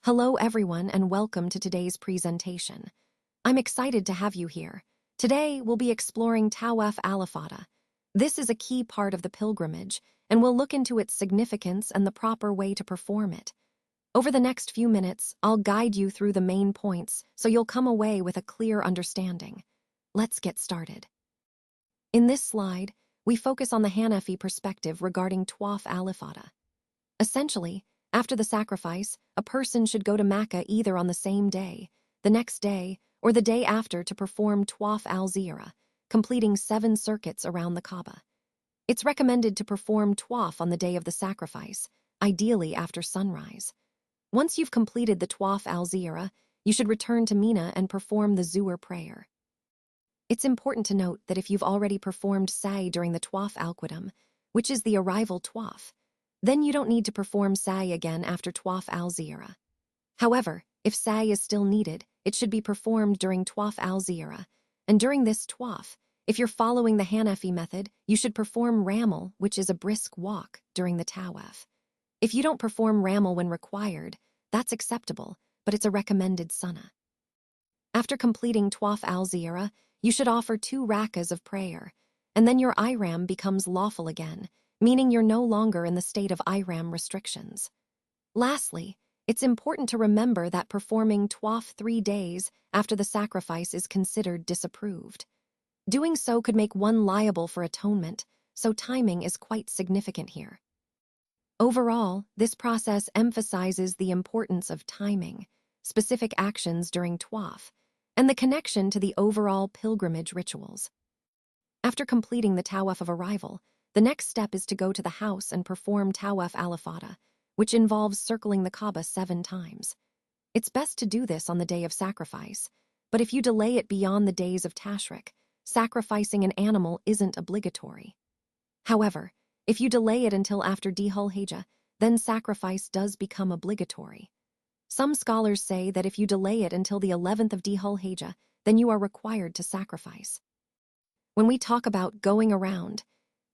Hello everyone and welcome to today's presentation. I'm excited to have you here. Today we'll be exploring Tawaaf al Ifadah. This is a key part of the pilgrimage, and we'll look into its significance and the proper way to perform it. Over the next few minutes, I'll guide you through the main points so you'll come away with a clear understanding. Let's get started. In this slide, we focus on the Hanafi perspective regarding Tawaaf al Ifadah. Essentially, after the sacrifice, a person should go to Mecca either on the same day, the next day, or the day after to perform Tawaaf al-Ziyarah, completing 7 circuits around the Kaaba. It's recommended to perform Tawaaf on the day of the sacrifice, ideally after sunrise. Once you've completed the Tawaaf al-Ziyarah, you should return to Mina and perform the Zuhr prayer. It's important to note that if you've already performed Sa'i during the Tawaaf al-Qudum, which is the arrival Tawaaf, then you don't need to perform Sa'i again after Tawaaf al-Ziyarah. However, if Sa'i is still needed, it should be performed during Tawaaf al-Ziyarah, and during this Tawaaf, if you're following the Hanafi method, you should perform Ramal, which is a brisk walk, during the Tawaaf. If you don't perform Ramal when required, that's acceptable, but it's a recommended sunnah. After completing Tawaaf al-Ziyarah, you should offer 2 rakas of prayer, and then your ihram becomes lawful again, meaning you're no longer in the state of ihram restrictions. Lastly, it's important to remember that performing Tawaaf 3 days after the sacrifice is considered disapproved. Doing so could make one liable for atonement, so timing is quite significant here. Overall, this process emphasizes the importance of timing, specific actions during Tawaaf, and the connection to the overall pilgrimage rituals. After completing the Tawaaf of arrival, the next step is to go to the house and perform Tawaaf al Ifadah, which involves circling the Kaaba 7 times. It's best to do this on the day of sacrifice, but if you delay it beyond the days of Tashriq, sacrificing an animal isn't obligatory. However, if you delay it until after Dhul Hijjah, then sacrifice does become obligatory. Some scholars say that if you delay it until the 11th of Dhul Hijjah, then you are required to sacrifice. When we talk about going around,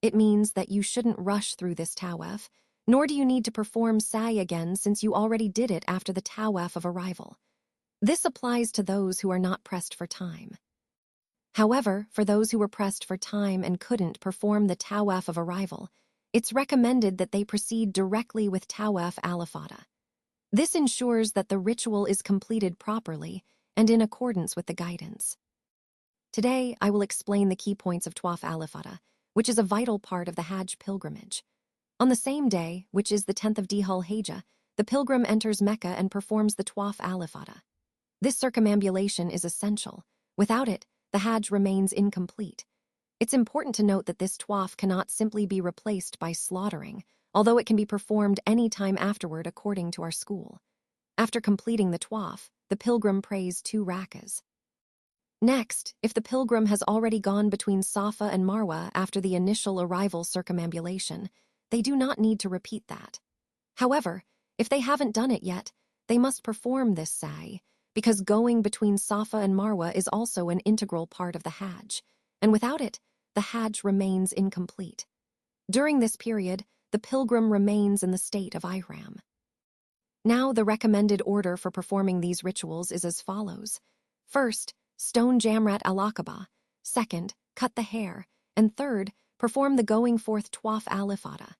it means that you shouldn't rush through this Tawaaf, nor do you need to perform Sa'i again since you already did it after the Tawaaf of arrival. This applies to those who are not pressed for time. However, for those who were pressed for time and couldn't perform the Tawaaf of arrival, it's recommended that they proceed directly with Tawaaf al Ifadah. This ensures that the ritual is completed properly and in accordance with the guidance. Today, I will explain the key points of Tawaaf al Ifadah, which is a vital part of the Hajj pilgrimage. On the same day, which is the 10th of Dhul Hijjah, the pilgrim enters Mecca and performs the Tawaaf al Ifadah. This circumambulation is essential. Without it, the Hajj remains incomplete. It's important to note that this Tawaaf cannot simply be replaced by slaughtering, although it can be performed any time afterward according to our school. After completing the Tawaaf, the pilgrim prays 2 rakas. Next, if the pilgrim has already gone between Safa and Marwa after the initial arrival circumambulation, they do not need to repeat that. However, if they haven't done it yet, they must perform this Sa'i, because going between Safa and Marwa is also an integral part of the Hajj, and without it, the Hajj remains incomplete. During this period, the pilgrim remains in the state of ihram. Now, the recommended order for performing these rituals is as follows. First, stone Jamrat al-Aqaba. Second, cut the hair. And third, perform the going forth Tawaaf al Ifadah.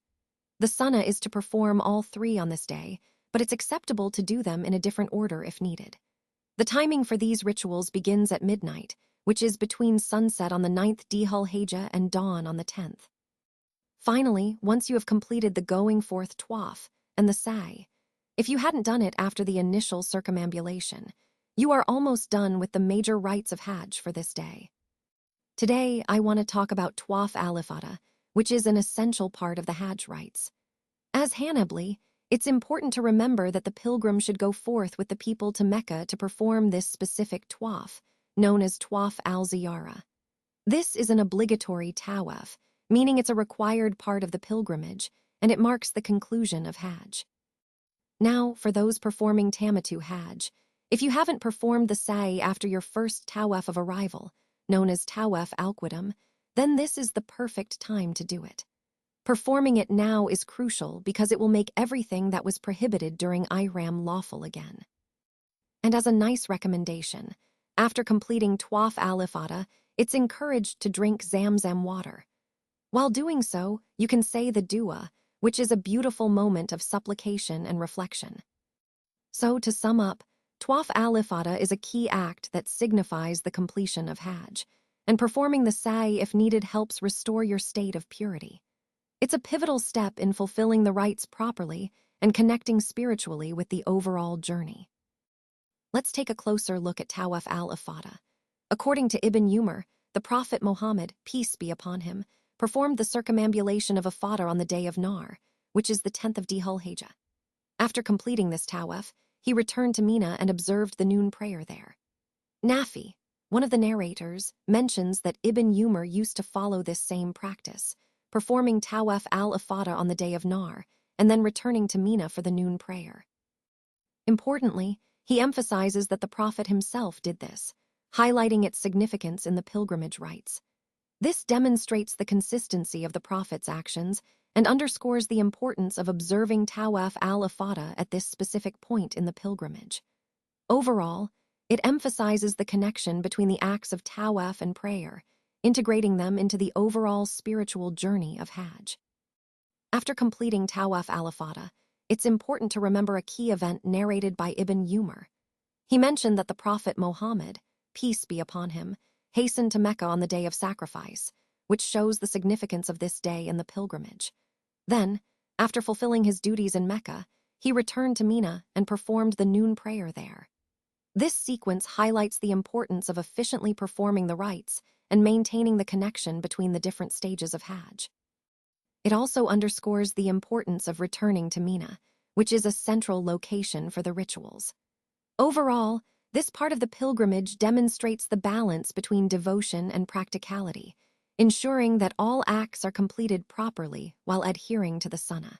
The sunnah is to perform all 3 on this day, but it's acceptable to do them in a different order if needed. The timing for these rituals begins at midnight, which is between sunset on the 9th Dhul Hijjah and dawn on the 10th. Finally, once you have completed the going forth Tawaaf and the Sa'i, if you hadn't done it after the initial circumambulation, you are almost done with the major rites of Hajj for this day. Today, I want to talk about Tawaaf al Ifadah, which is an essential part of the Hajj rites. As Hanabli, it's important to remember that the pilgrim should go forth with the people to Mecca to perform this specific Tawaaf, known as Tawaaf al-Ziyarah. This is an obligatory Tawaaf, meaning it's a required part of the pilgrimage, and it marks the conclusion of Hajj. Now, for those performing Tamattu Hajj, if you haven't performed the Sa'i after your first Tawaaf of arrival, known as Tawaaf al-Qudum, then this is the perfect time to do it. Performing it now is crucial because it will make everything that was prohibited during Ihram lawful again. And as a nice recommendation, after completing Tawaaf al Ifadah, it's encouraged to drink Zamzam water. While doing so, you can say the dua, which is a beautiful moment of supplication and reflection. So, to sum up, Tawaaf al Ifadah is a key act that signifies the completion of Hajj, and performing the sa'i if needed helps restore your state of purity. It's a pivotal step in fulfilling the rites properly and connecting spiritually with the overall journey. Let's take a closer look at Tawaaf al Ifadah. According to Ibn Umar, the Prophet Muhammad, peace be upon him, performed the circumambulation of Ifadah on the day of Nar, which is the 10th of Dhul Hijjah. After completing this Tawaf, he returned to Mina and observed the noon prayer there. Nafi, one of the narrators, mentions that Ibn Umar used to follow this same practice, performing Tawaaf al Ifadah on the day of Nar, and then returning to Mina for the noon prayer. Importantly, he emphasizes that the Prophet himself did this, highlighting its significance in the pilgrimage rites. This demonstrates the consistency of the Prophet's actions and underscores the importance of observing Tawaaf al Ifadah at this specific point in the pilgrimage. Overall, it emphasizes the connection between the acts of Tawaf and prayer, integrating them into the overall spiritual journey of Hajj. After completing Tawaaf al Ifadah, it's important to remember a key event narrated by Ibn Umar. He mentioned that the Prophet Muhammad, peace be upon him, hastened to Mecca on the day of sacrifice, which shows the significance of this day in the pilgrimage. Then, after fulfilling his duties in Mecca, he returned to Mina and performed the noon prayer there. This sequence highlights the importance of efficiently performing the rites and maintaining the connection between the different stages of Hajj. It also underscores the importance of returning to Mina, which is a central location for the rituals. Overall, this part of the pilgrimage demonstrates the balance between devotion and practicality, ensuring that all acts are completed properly while adhering to the sunnah.